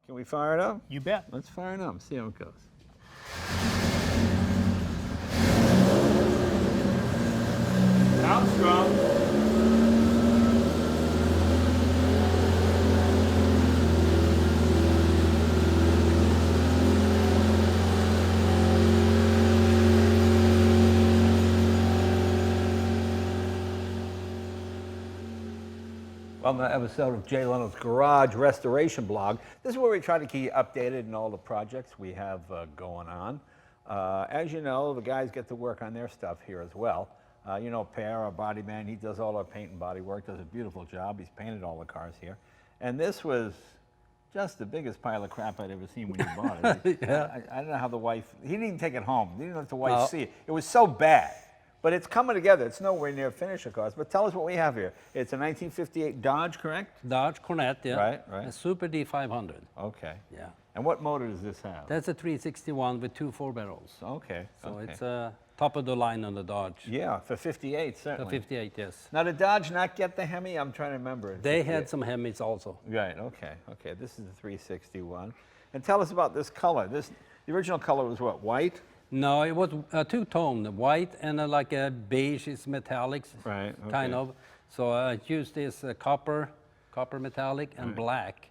Can we fire it up? You bet. Let's fire it up, see how it goes. Sounds strong. Well, the episode of Jay Leno's Garage Restoration Blog. This is where we try to keep you updated in all the projects we have going on. As you know, the guys get to work on their stuff here as well. You know, Per, our body man, he does all our paint and body work, does a beautiful job. He's painted all the cars here. And this was just the biggest pile of crap I'd ever seen when you bought it. Yeah. I don't know how the wife, he didn't even take it home. He didn't let the wife see it. It was so bad. But it's coming together. It's nowhere near finished, of course. But tell us what we have here. It's a 1958 Dodge, correct? Dodge Cornet, yeah. Right. A Super D500. Okay. Yeah. And what motor does this have? That's a 361 with 2 4-barrels. Okay. So okay. it's top of the line on the Dodge. Yeah, for 58, certainly. For 58, yes. Now, did Dodge not get the Hemi? I'm trying to remember. They had some Hemis also. Right, okay. This is the 361. And tell us about this color. The original color was what, white? No, it was two-tone, white and like a beige metallics, right, okay. kind of. So I used this copper metallic and black.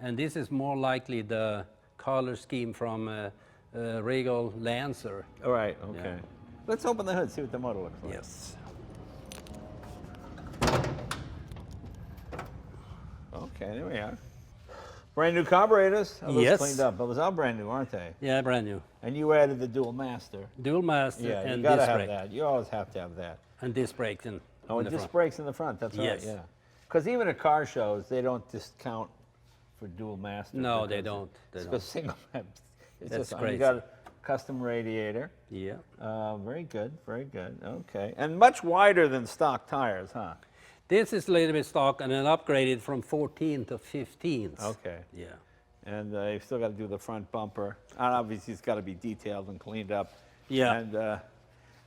And this is more likely the color scheme from Regal Lancer. All right, okay. Yeah. Let's open the hood, see what the motor looks like. Yes. Okay, there we are. Brand new carburetors. Oh, those Yes. cleaned up. Those are brand new, aren't they? Yeah, brand new. And you added the dual master. Dual master Yeah, you and gotta disc have brake. that. You always have to have that. And disc brakes in Oh, in and the disc front. brakes in the front. That's Yes. right. Yeah. Because even at car shows, they don't discount for dual master. No, they because don't. They It's don't. because single. It's That's just you crazy. got a custom radiator. Yeah. Very good. Very good. Okay. And much wider than stock tires, huh? This is a little bit stock and then upgraded from 14 to 15s. Okay. Yeah. And you've still got to do the front bumper. And obviously, it's got to be detailed and cleaned up. Yeah. And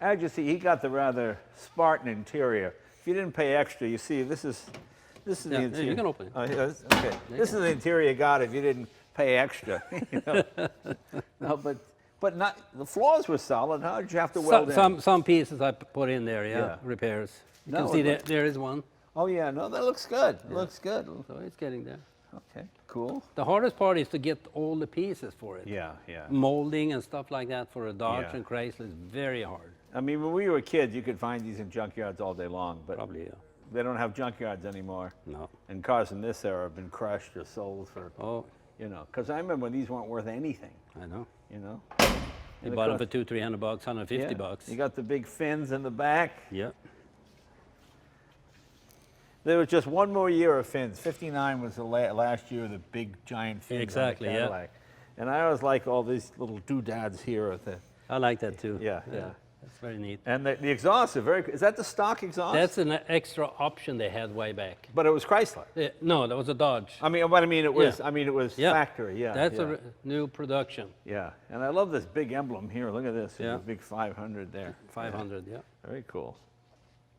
as you see, he got the rather Spartan interior. If you didn't pay extra, you see, this is the Yeah, interior. you can open it. Oh, yes? Okay. This is the interior you got if you didn't pay extra. You know? No, but not the floors were solid. How did you have to weld in? Some pieces I put in there, Yeah. repairs. You No, can see it there is one. Oh yeah, no, that looks good. Looks good. So it's getting there. Okay, cool. The hardest part is to get all the pieces for it. Yeah. Molding and stuff like that for a Dodge Yeah. and Chrysler is very hard. I mean, when we were kids, you could find these in junkyards all day long, but Probably, yeah. they don't have junkyards anymore. No. And cars in this era have been crushed or sold for, Oh, you know, because I remember when these weren't worth anything, I know. you know. You And bought them of for course- $200-300, $150 bucks. You got the big fins in the back. Yeah. There was just one more year of fins. 59 was the last year of the big giant fins Exactly, on the yeah. Cadillac. And I always like all these little doodads here at the, I like that too. Yeah. That's very neat. and the exhaust are very, is that the stock exhaust? That's an extra option they had way back. But it was Chrysler. No, that was a Dodge. I mean, what I mean, it was, Yeah. I mean, it was Yeah. factory, yeah. That's yeah. a new production. Yeah, and I love this big emblem here. Look at this. There's Yeah. a big 500 there. 500, yeah. Yeah, very cool.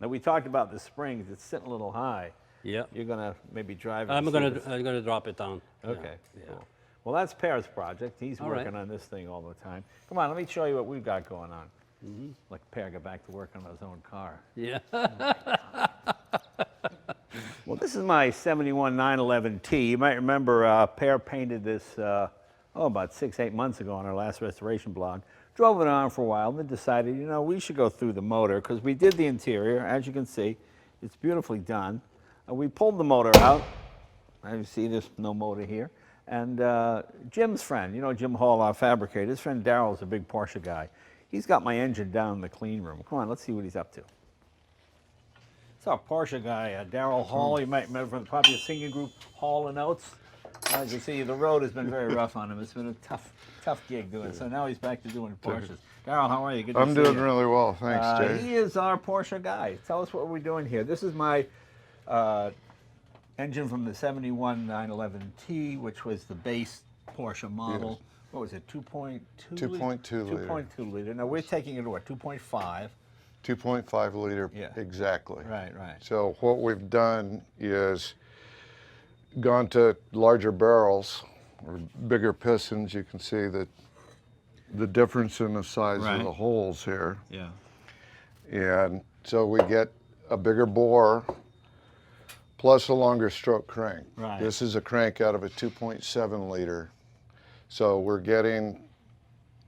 Now, we talked about the springs. It's sitting a little high. Yeah. You're going to maybe drive it. I'm and see if gonna it's- drop it down. Okay, Yeah. cool. Well, that's Per's project. He's All right. working on this thing all the time. Come on, let me show you what we've got going on. Mm-hmm. Like Per got back to work on his own car. Yeah. Well, this is my 71 911T. You might remember Per painted this, about 6-8 months ago on our last restoration blog. Drove it on for a while, then decided, you know, we should go through the motor because we did the interior. As you can see, it's beautifully done. We pulled the motor out. As you see, there's no motor here. And Jim's friend, you know Jim Hall, our fabricator, his friend Daryl's a big Porsche guy. He's got my engine down in the clean room. Come on, let's see what he's up to. It's our Porsche guy, Daryl Hall. You might remember from the popular singing group Hall & Oates. As you see, the road has been very rough on him. It's been a tough gig doing it. So now he's back to doing Porsches. Daryl, how are you? Good to I'm see doing you. really well, thanks, Jay. He is our Porsche guy. Tell us what we're doing here. This is my engine from the 71 911T, which was the base Porsche model. Yes. What was it, 2.2? 2.2 liter. 2.2 liter. Now we're taking it to what, 2.5? 2.5 liter, Yeah. exactly. Right. So what we've done is gone to larger barrels or bigger pistons. You can see that the difference in the size Right. of the holes here. Yeah. And so we get a bigger bore plus a longer stroke crank. Right. This is a crank out of a 2.7 liter. So we're getting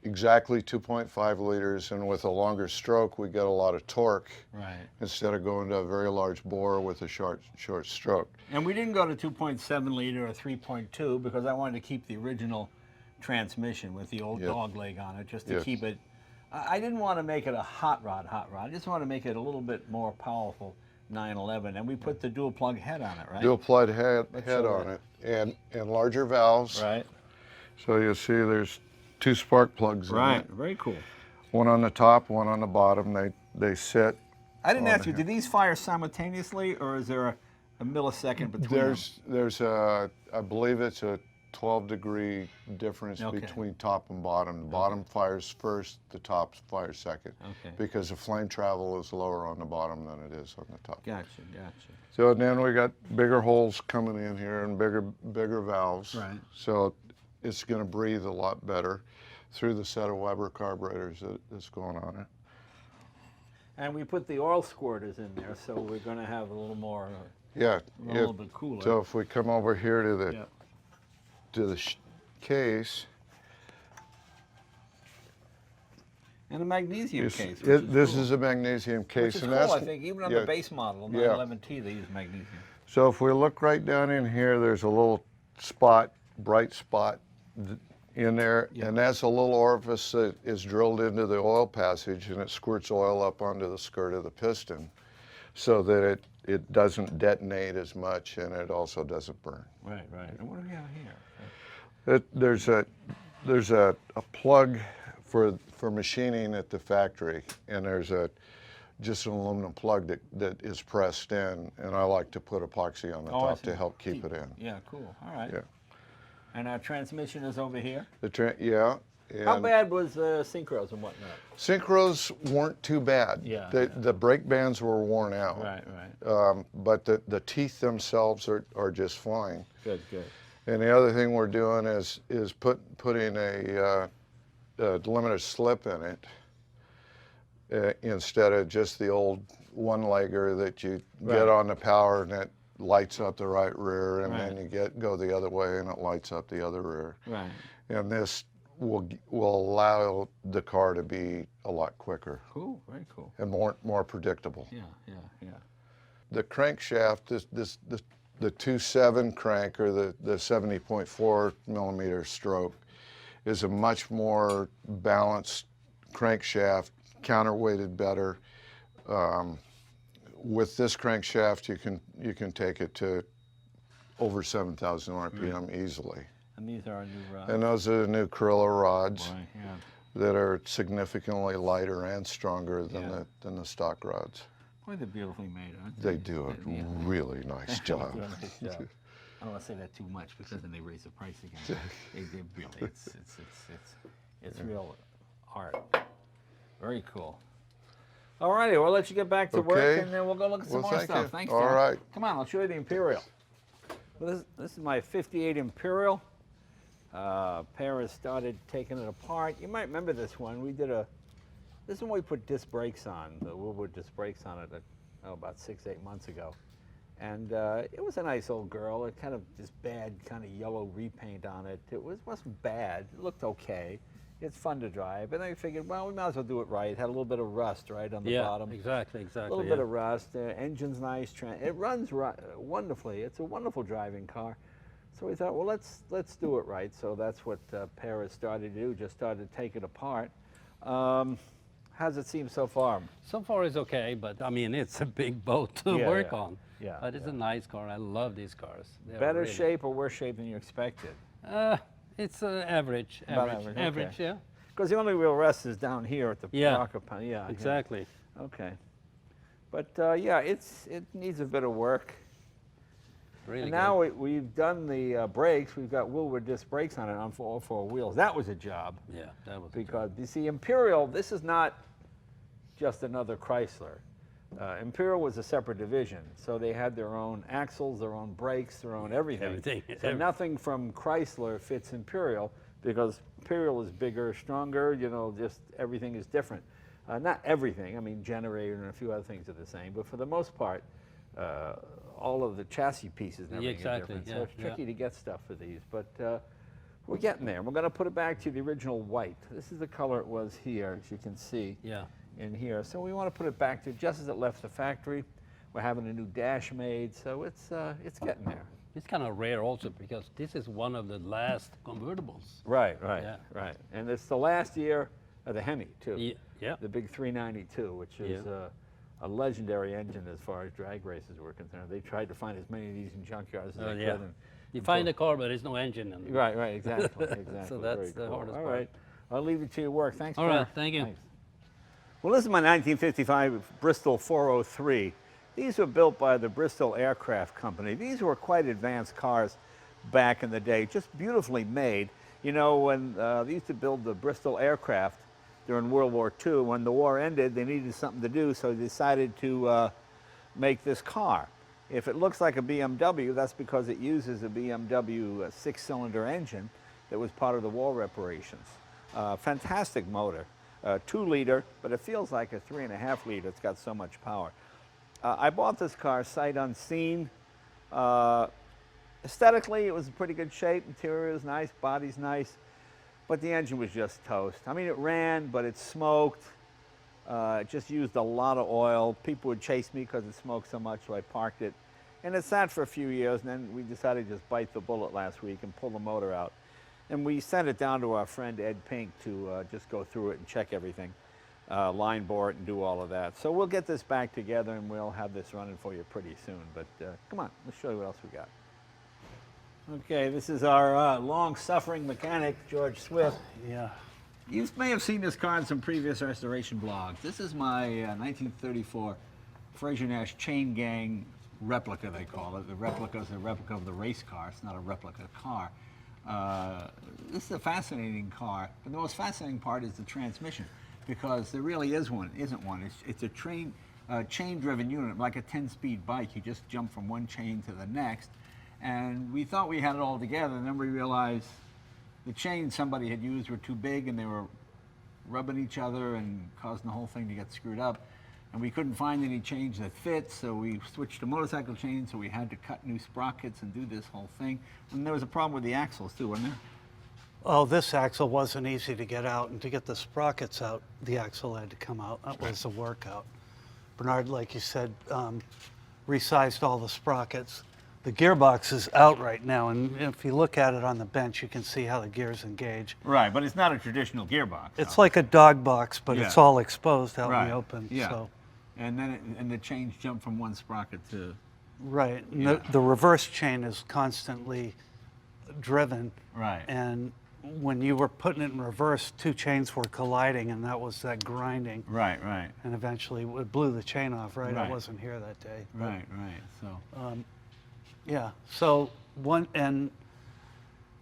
exactly 2.5 liters, and with a longer stroke, we get a lot of torque Right. instead of going to a very large bore with a short stroke. And we didn't go to 2.7 liter or 3.2 because I wanted to keep the original transmission with the old Yep. dog leg on it, just to Yes. keep it. I didn't want to make it a hot rod. I just want to make it a little bit more powerful 911, and we put the dual plug head on it, right? Dual plug head show on that. it, and larger valves. Right. So you'll see there's 2 spark plugs in Right. it. Very cool. One on the top, one on the bottom. They sit. I didn't on ask you, here. do these fire simultaneously, or is there a millisecond between them? There's a, I believe it's a 12-degree difference Okay. between top and bottom. The bottom fires first, the top fires second. Okay. Because the flame travel is lower on the bottom than it is on the top. Gotcha. So then we got bigger holes coming in here and bigger valves. Right. So it's going to breathe a lot better through the set of Weber carburetors that's going on it. And we put the oil squirters in there, so we're going to have a little more, Yeah. a little bit cooler. So if we come over here to the Yeah. case, And a magnesium case. this is a magnesium case, Which is and cool, that's I think. Even on yeah. the base model, Yeah. 911T, they use magnesium. So if we look right down in here, there's a little spot, bright spot in there, Yeah. and that's a little orifice that is drilled into the oil passage, and it squirts oil up onto the skirt of the piston so that it doesn't detonate as much, and it also doesn't burn. Right. And what do we have here? There's a plug for machining at the factory, and there's just an aluminum plug that is pressed in, and I like to put epoxy on the I top see. to help keep it in. Yeah, cool. All right. Yeah. And our transmission is over here. Yeah. How and bad was synchros and whatnot? Synchros weren't too bad. Yeah, The brake bands were worn out. Right. But the teeth themselves are just fine. Good. And the other thing we're doing is putting a limited slip in it instead of just the old one-legger that you Right. get on the power and it lights up the right rear, and Right. then you go the other way and it lights up the other rear. Right. And this will allow the car to be a lot quicker Cool. Very cool. and more predictable. Yeah. The crankshaft, the 2.7 crank, or the 70.4 millimeter stroke, is a much more balanced crankshaft, counterweighted better. With this crankshaft, you can take it to over 7,000 RPM easily. And these are our new rods. And those are the new Corilla rods Boy, yeah. that are significantly lighter and stronger Yeah. than the stock rods. Boy, they're beautifully made, aren't They do a Yeah. really nice job. Do a nice job. I don't want to say that too much because then they raise the price again. they really, it's real art. Very cool. All righty, we'll let you get back to work, Okay. and then we'll go look at some Well, more thank stuff. you. Thanks, All John. right. Come on, I'll show you the Imperial. Well, this is my 58 Imperial. Paris started taking it apart. You might remember this one. We did this is when we put disc brakes on, the Woodward disc brakes on it about 6-8 months ago. And it was a nice old girl. It kind of this bad kind of yellow repaint on it. It wasn't bad. It looked okay. It's fun to drive. And I figured, well, we might as well do it right. It had a little bit of rust right on the bottom. Exactly. A little bit of rust. Engine's nice. It runs wonderfully. It's a wonderful driving car. So we thought, well, let's do it right. So that's what Paris started to do. Just started to take it apart. How's it seem so far? So far it's okay, but I mean, it's a big boat to Yeah, work yeah. on. Yeah, But it's a nice car. I love these cars. They're Better really- shape or worse shape than you expected? It's average. About Average, average, okay. yeah. Because the only real rest is down here at the Yeah. rocker pan. Yeah, Exactly. yeah. Okay. But yeah, it needs a bit of work. Really And good. now we've done the brakes. We've got Woodward disc brakes on it on all four wheels. That was a job. Yeah, that was Because you see, Imperial, this is not just another Chrysler. Imperial was a separate division, so they had their own axles, their own brakes, their own everything. Everything, So everything. nothing from Chrysler fits Imperial because Imperial is bigger, stronger, you know, just everything is different. Not everything, I mean generator and a few other things are the same, but for the most part, all of the chassis pieces and everything are Exactly, different. So yeah, it's tricky to get stuff for these, but we're getting there. We're going to put it back to the original white. This is the color it was here, as you can see Yeah. in here. So we want to put it back to just as it left the factory. We're having a new dash made, so it's getting there. It's kind of rare also because this is one of the last convertibles. Right, Yeah. right. And it's the last year of the Hemi, too. Yeah. The big 392, which is a legendary engine as far as drag races were concerned. They tried to find as many of these in junkyards as they Yeah. could. You find a car, but there's no engine in it. Right, exactly, exactly. So that's Very the cool. hardest All part. right, I'll leave it to your work. Thanks, All right, Paul. thank you. Thanks. Well, this is my 1955 Bristol 403. These were built by the Bristol Aircraft Company. These were quite advanced cars back in the day, just beautifully made. You know, when they used to build the Bristol aircraft during World War II, when the war ended, they needed something to do, so they decided to make this car. If it looks like a BMW, that's because it uses a BMW six-cylinder engine that was part of the war reparations. Fantastic motor, 2-liter, but it feels like a 3.5-liter. It's got so much power. I bought this car sight unseen. Aesthetically, it was in pretty good shape. Interior is nice, body's nice, but the engine was just toast. I mean, it ran, but it smoked. It just used a lot of oil. People would chase me because it smoked so much, so I parked it. And it sat for a few years, and then we decided to just bite the bullet last week and pull the motor out. And we sent it down to our friend Ed Pink to just go through it and check everything, line bore it and do all of that. So we'll get this back together and we'll have this running for you pretty soon. But come on, let's show you what else we got. Okay, this is our long-suffering mechanic, George Swift. Yeah. You may have seen this car in some previous restoration blogs. This is my 1934 Fraser Nash Chain Gang replica, they call it. The replica is a replica of the race car. It's not a replica car. This is a fascinating car, but the most fascinating part is the transmission, because there really isn't one. It's a chain-driven unit, like a 10-speed bike. You just jump from one chain to the next. And we thought we had it all together, and then we realized the chains somebody had used were too big, and they were rubbing each other and causing the whole thing to get screwed up. And we couldn't find any chains that fit, so we switched to motorcycle chains, so we had to cut new sprockets and do this whole thing. And there was a problem with the axles too, wasn't there? Oh, this axle wasn't easy to get out, and to get the sprockets out, the axle had to come out. That was a workout. Bernard, like you said, resized all the sprockets. The gearbox is out right now, and if you look at it on the bench, you can see how the gears engage. Right, but it's not a traditional gearbox. It's like a dog box, but it's Yeah. all exposed out in Right, the open. yeah. So. And then and the chains jump from one sprocket to... Right. And Yeah. the reverse chain is constantly driven. Right. And when you were putting it in reverse, two chains were colliding, and that was that grinding. Right. And eventually it blew the chain off, right? Right. I wasn't here that day. but, Right. So... yeah. So and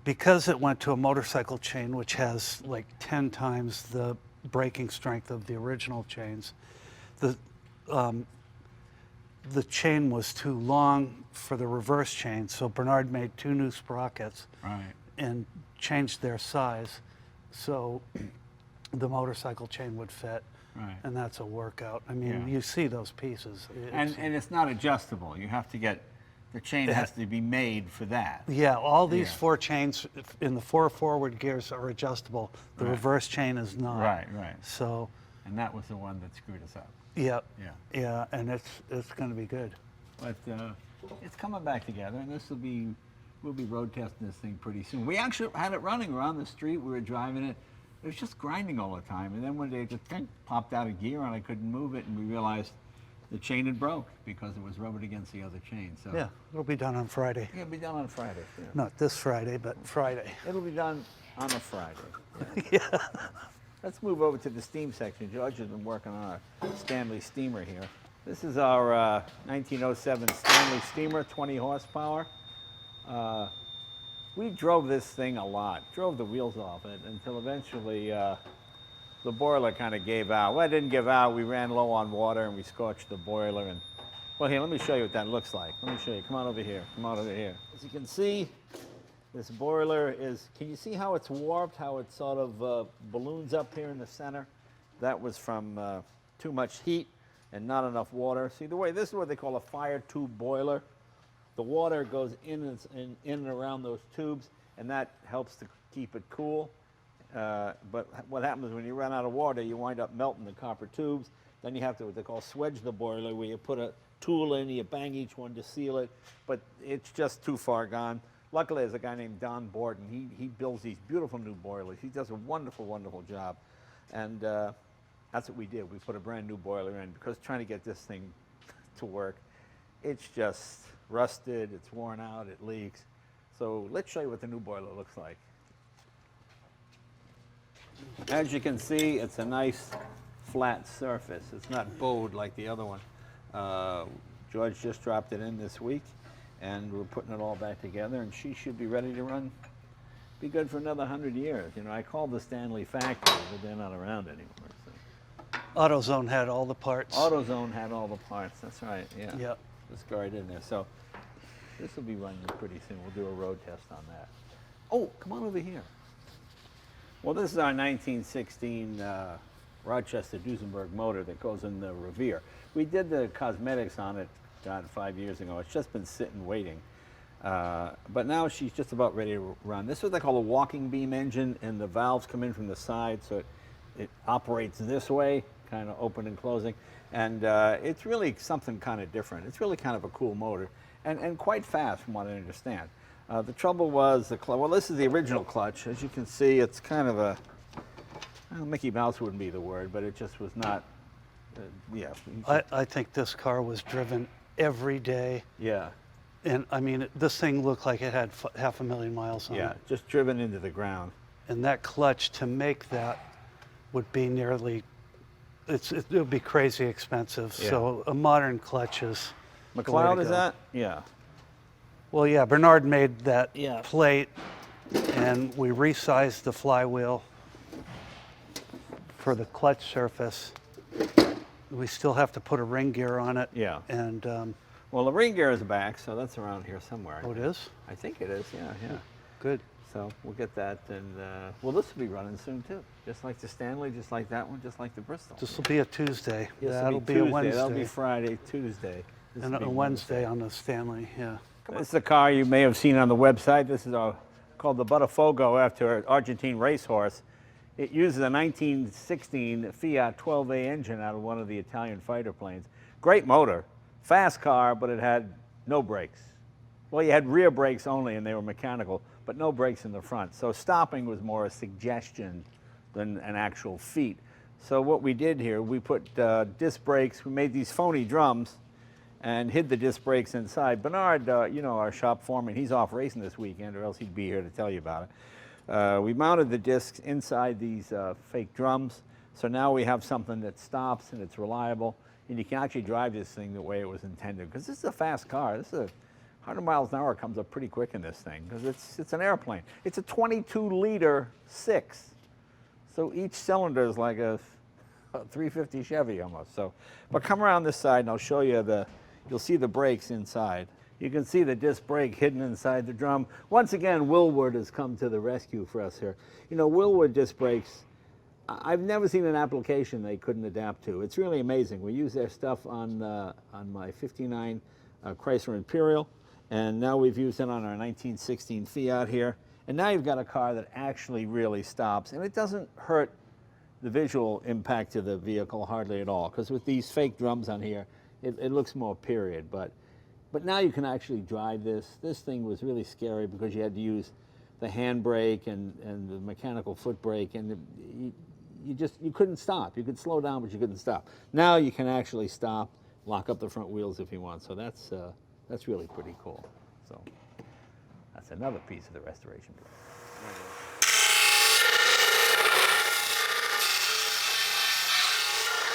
because it went to a motorcycle chain, which has like 10 times the braking strength of the original chains, the chain was too long for the reverse chain. So Bernard made 2 new sprockets Right. and changed their size so the motorcycle chain would fit. Right. And that's a workout. I mean, Yeah. you see those pieces. And it's not adjustable. You have to get... The chain has to be made for that. Yeah, all these Yeah. 4 chains in the 4 forward gears are adjustable. The Right. reverse chain is not. Right. So, And that was the one that screwed us up. yeah, Yeah. and it's going to be good. But it's coming back together, and we'll be road testing this thing pretty soon. We actually had it running around the street. We were driving it. It was just grinding all the time. And then one day it just popped out of gear, and I couldn't move it, and we realized the chain had broke because it was rubbing against the other chain. So Yeah, it'll be done on Friday. it'll be done on Friday. Yeah. Not this Friday, but Friday. It'll be done on a Friday. Yeah. Let's move over to the steam section. George has been working on our Stanley Steamer here. This is our 1907 Stanley Steamer, 20 horsepower. We drove this thing a lot, drove the wheels off it until eventually the boiler kind of gave out. Well, it didn't give out. We ran low on water and we scorched the boiler. And well, here, let me show you what that looks like. Let me show you. Come on over here. Come on over here. As you can see, this boiler is, can you see how it's warped, how it sort of balloons up here in the center? That was from too much heat and not enough water. See, this is what they call a Firetube boiler. The water goes in and around those tubes, and that helps to keep it cool. But what happens when you run out of water, you wind up melting the copper tubes. Then you have to, what they call swedge the boiler, where you put a tool in, you bang each one to seal it, but it's just too far gone. Luckily, there's a guy named Don Borden. He builds these beautiful new boilers. He does a wonderful, wonderful job. And that's what we did. We put a brand new boiler in because trying to get this thing to work, it's just rusted, it's worn out, it leaks. So let's show you what the new boiler looks like. As you can see, it's a nice flat surface. It's not bowed like the other one. George just dropped it in this week, and we're putting it all back together, and she should be ready to run, be good for another 100 years. You know, I called the Stanley factory, but they're not around anymore. So. AutoZone had all the parts. AutoZone had all the parts, that's right, yeah. Yep. Let's go right in there. So this will be running pretty soon. We'll do a road test on that. Oh, come on over here. Well, this is our 1916 Rochester Duesenberg motor that goes in the Revere. We did the cosmetics on it, God, 5 years ago. It's just been sitting waiting. But now she's just about ready to run. This is what they call a walking beam engine, and the valves come in from the side, so it operates this way, kind of open and closing. And it's really something kind of different. It's really kind of a cool motor, and quite fast from what I understand. The trouble was, well, this is the original clutch. As you can see, it's kind of a, well, Mickey Mouse wouldn't be the word, but it just was not, yeah. I think this car was driven every day. Yeah. And I mean, this thing looked like it had 500,000 miles on it. Yeah, just driven into the ground. And that clutch, to make that, would be nearly, it would be crazy expensive. Yeah. So a modern clutch is the way to McLeod, is go. that? Yeah. Well, yeah, Bernard made that Yeah. plate, and we resized the flywheel for the clutch surface. We still have to put a ring gear on it. Yeah. And, Well, the ring gear is back, so that's around here somewhere. oh, it is? I think it is, yeah. Good. So we'll get that, and well, this will be running soon too. Just like the Stanley, just like that one, just like the Bristol. This will be a Tuesday. Yes, it'll That'll be Tuesday. a Wednesday. That'll be Friday, Tuesday. This And will be a Wednesday on the Stanley, yeah. This is a car you may have seen on the website. This is called the Botafogo, after an Argentine racehorse. It uses a 1916 Fiat 12A engine out of one of the Italian fighter planes. Great motor, fast car, but it had no brakes. Well, you had rear brakes only, and they were mechanical, but no brakes in the front. So stopping was more a suggestion than an actual feat. So what we did here, we put disc brakes. We made these phony drums and hid the disc brakes inside. Bernard, you know, our shop foreman, he's off racing this weekend, or else he'd be here to tell you about it. We mounted the discs inside these fake drums, so now we have something that stops and it's reliable, and you can actually drive this thing the way it was intended, because this is a fast car. This is 100 miles an hour comes up pretty quick in this thing, because it's an airplane. It's a 22-liter 6, so each cylinder is like a 350 Chevy almost. So, but come around this side and I'll show you you'll see the brakes inside. You can see the disc brake hidden inside the drum. Once again, Willward has come to the rescue for us here. You know, Willward disc brakes, I've never seen an application they couldn't adapt to. It's really amazing. We use their stuff on my 59 Chrysler Imperial, and now we've used it on our 1916 Fiat here. And now you've got a car that actually really stops, and it doesn't hurt the visual impact of the vehicle hardly at all, because with these fake drums on here, it looks more period. But now you can actually drive this. This thing was really scary because you had to use the handbrake and the mechanical foot brake, and you couldn't stop. You could slow down, but you couldn't stop. Now you can actually stop, lock up the front wheels if you want. So that's really pretty cool. So that's another piece of the restoration.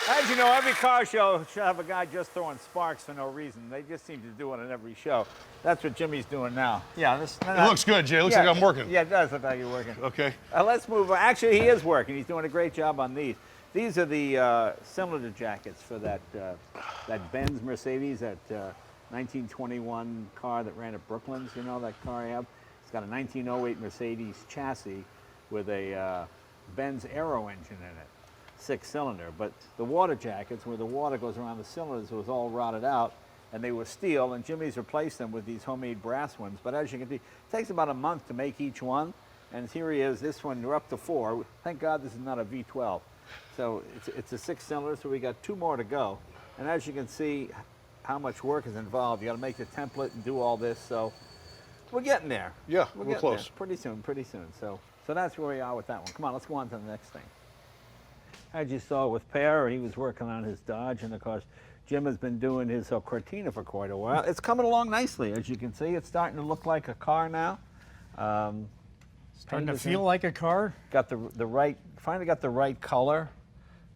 As Don't you know, every car show should have a guy just throwing sparks for no reason. They just seem to do it on every show. That's what Jimmy's doing now. Yeah, this. It looks good, Jay. It looks like I'm working. Yeah, it does look like you're working. Okay. Let's move on. Actually, he is working. He's doing a great job on these. These are the cylinder jackets for that Benz Mercedes, that 1921 car that ran at Brooklands. You know that car I have? It's got a 1908 Mercedes chassis with a Benz Aero engine in it. 6-cylinder, but the water jackets, where the water goes around the cylinders, was all rotted out, and they were steel, and Jimmy's replaced them with these homemade brass ones. But as you can see, it takes about a month to make each one, and here he is. This one, we're up to 4. Thank God this is not a V12. So it's a 6-cylinder, so we got 2 more to go. And as you can see, how much work is involved. You got to make the template and do all this. So we're getting there. Yeah, we're we're getting close. there. Pretty soon, pretty soon. So that's where we are with that one. Come on, let's go on to the next thing. As you saw with Per, he was working on his Dodge, and of course, Jim has been doing his Cortina for quite a while. It's coming along nicely, as you can see. It's starting to look like a car now. Starting to feel like a car, Got the right, finally got the right color.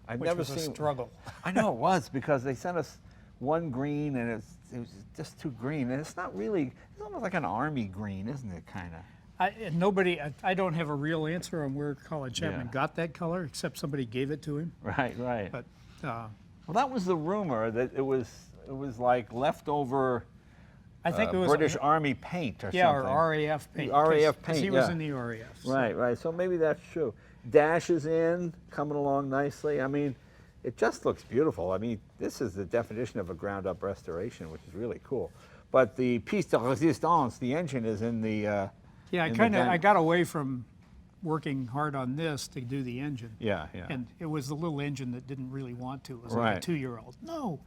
I've which never was a seen. struggle. I know it was, because they sent us one green, and it was just too green, and it's not really. It's almost like an army green, isn't it? Kind of. I don't have a real answer on where Colin Chapman Yeah. got that color, except somebody gave it to him. Right, right. But Well, that was the rumor, that it was like leftover. I think it was British Army paint or yeah, something. or RAF paint. RAF 'cause paint, he was yeah. in the RAF. so- Right, right. So maybe that's true. Dash is in, coming along nicely. I mean, it just looks beautiful. I mean, this is the definition of a ground-up restoration, which is really cool. But the piece de résistance, the engine, is in the. Yeah, I got away from working hard on this to do the engine. Yeah, yeah. And it was the little engine that didn't really want to. It was like Right. a 2-year-old. No.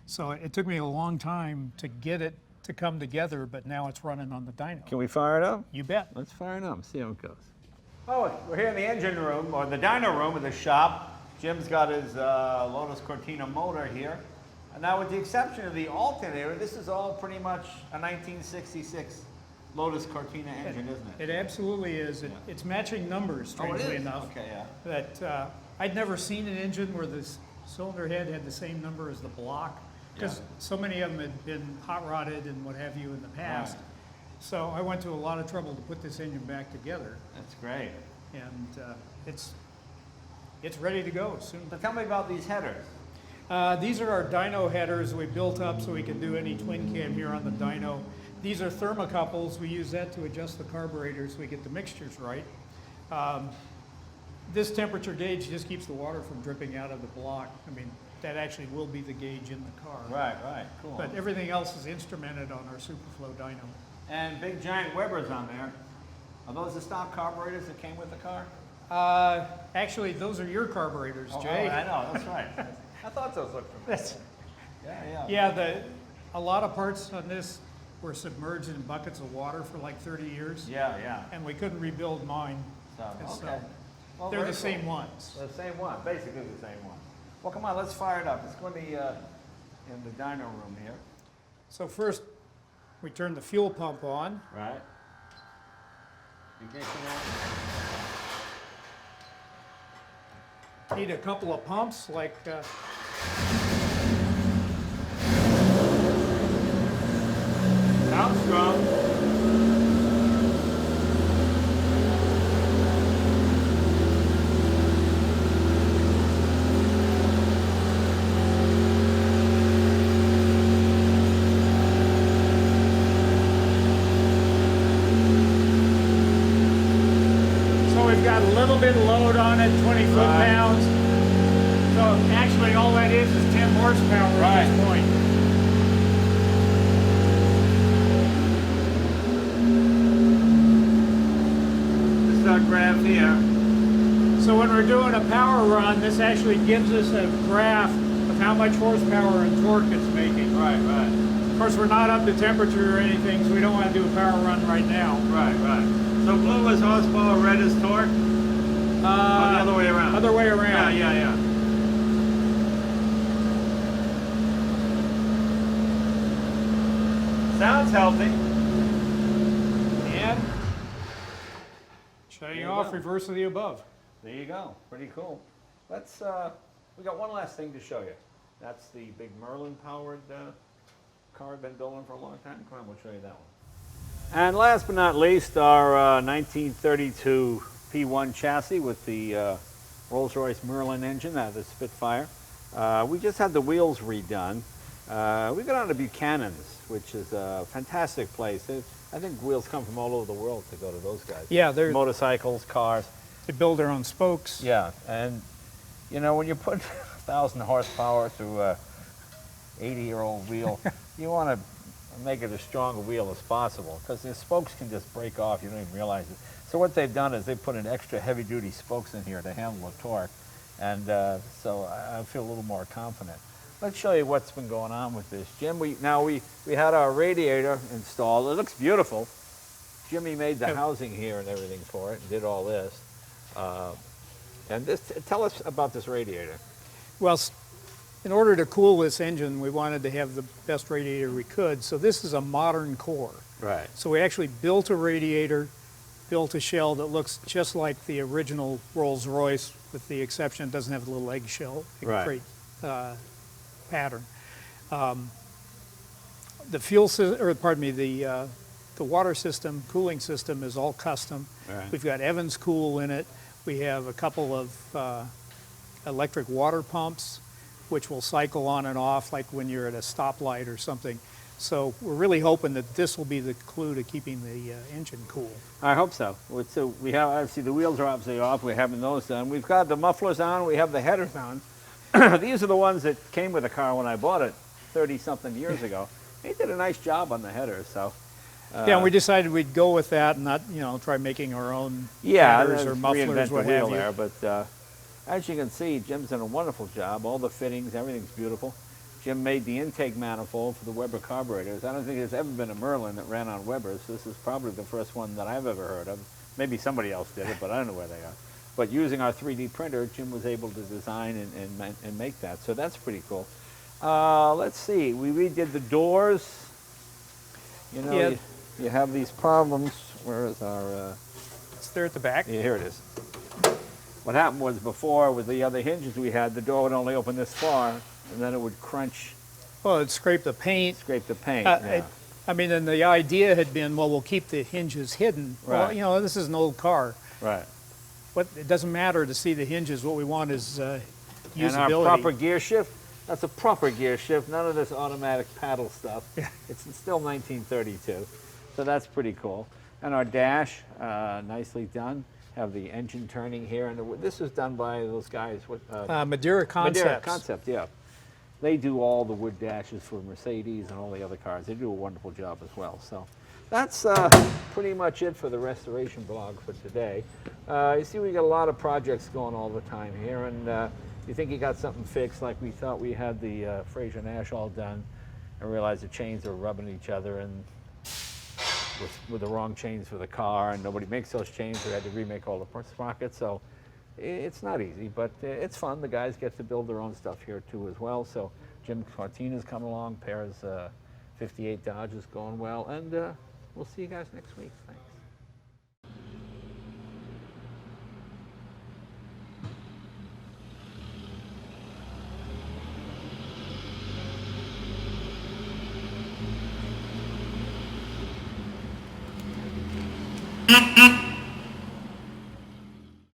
So it took me a long time to get it to come together, but now it's running on the dyno. Can we fire it up? You bet. Let's fire it up, see how it goes. Oh, we're here in the engine room, or the dyno room of the shop. Jim's got his Lotus Cortina motor here. And now, with the exception of the alternator, this is all pretty much a 1966 Lotus Cortina engine, isn't it? It absolutely is. It's matching numbers, strangely enough. Okay, yeah. That I'd never seen an engine where the cylinder head had the same number as the block, because so many of them had been hot rodded and what have you in the past. Right. So I went to a lot of trouble to put this engine back together, That's great. and it's ready to go soon. So tell me about these headers. These are our dyno headers we built up so we can do any twin cam here on the dyno. These are thermocouples. We use that to adjust the carburetor so we get the mixtures right. This temperature gauge just keeps the water from dripping out of the block. I mean, that actually will be the gauge in the car. Right, right, cool. But everything else is instrumented on our Superflow dyno. And big giant Webers on there. Are those the stock carburetors that came with the car? Actually, those are your carburetors, Oh, Jay. I know, that's right. I thought those looked familiar. That's- Yeah. A lot of parts on this were submerged in buckets of water for like 30 years. Yeah, yeah. And we couldn't rebuild mine. So, And so okay. Well, they're very the same cool. ones. The same one, basically the same one. Well, come on, let's fire it up. It's going to be in the dyno room here. So first, we turn the fuel pump on. Right. Ignition on. Need a couple of pumps, like Sounds strong. so we've got a little bit of load on it, 20 foot-pounds. So actually, all that is 10 horsepower at this point. This is our graph here. So when we're doing a power run, this actually gives us a graph of how much horsepower and torque it's making. Right, right. Of course, we're not up to temperature or anything, so we don't want to do a power run right now. Right, right. So blue is horsepower, red is torque? Or the other way around? Other way around. Yeah, yeah, yeah. Sounds healthy. And shutting There you off, go. reverse of the above. There you go. Pretty cool. Let's We got one last thing to show you. That's the big Merlin-powered car I've been building for a long time. Come on, we'll show you that one. And last but not least, our 1932 P1 chassis with the Rolls-Royce Merlin engine out of the Spitfire. We just had the wheels redone. We got on to Buchanan's, which is a fantastic place. I think wheels come from all over the world to go to those guys. Yeah, they're, Motorcycles, cars. they build their own spokes. Yeah, and you know, when you put 1,000 horsepower through a 80-year-old wheel, you want to make it as strong a wheel as possible, because the spokes can just break off. You don't even realize it. So what they've done is they've put in extra heavy-duty spokes in here to handle the torque, and so I feel a little more confident. Let's show you what's been going on with this. Jim, we had our radiator installed. It looks beautiful. Jimmy made the housing here and everything for it and did all this. And tell us about this radiator. Well, in order to cool this engine, we wanted to have the best radiator we could. So this is a modern core. Right. So we actually built a radiator, built a shell that looks just like the original Rolls-Royce, with the exception it doesn't have the little eggshell Right. pattern. The fuel system, or pardon me, the water system, cooling system is all custom. Right. We've got Evans Cool in it. We have a couple of electric water pumps, which will cycle on and off like when you're at a stoplight or something. So we're really hoping that this will be the clue to keeping the engine cool. I hope so. So we have, obviously the wheels are obviously off. We're having those done. We've got the mufflers on. We have the headers on. These are the ones that came with the car when I bought it 30-something years ago. They did a nice job on the headers, so. Yeah, and we decided we'd go with that and not, try making our own headers or mufflers, reinvent what the wheel have you. there. But as you can see, Jim's done a wonderful job. All the fittings, everything's beautiful. Jim made the intake manifold for the Weber carburetors. I don't think there's ever been a Merlin that ran on Webers. This is probably the first one that I've ever heard of. Maybe somebody else did it, but I don't know where they are. But using our 3D printer, Jim was able to design and make that. So that's pretty cool. Let's see. We redid the doors. You know, Yeah. you have these problems. Where is our... It's there at the back. Yeah, here it is. What happened was before, with the other hinges we had, the door would only open this far, and then it would crunch, Well, it scraped the paint. scrape the paint. I mean, and the idea had been, well, we'll keep the hinges hidden. Right. Well, this is an old car. Right. It doesn't matter to see the hinges. What we want is And usability. our proper gear shift, that's a proper gear shift, none of this automatic paddle stuff. It's still 1932, so that's pretty cool. And our dash, nicely done. Have the engine turning here, and this was done by those guys with Madeira Concepts. Madeira Concept, yeah. They do all the wood dashes for Mercedes and all the other cars. They do a wonderful job as well. So that's pretty much it for the restoration blog for today. You see, we got a lot of projects going all the time here, and you think you got something fixed, like we thought we had the Fraser Nash all done, and realized the chains are rubbing each other, and with the wrong chains for the car, and nobody makes those chains. We had to remake all the sprockets, so it's not easy, but it's fun. The guys get to build their own stuff here too as well. So Jim Cortina's come along, Pear's 58 Dodge is going well, and we'll see you guys next week. Thanks. Mm-hmm.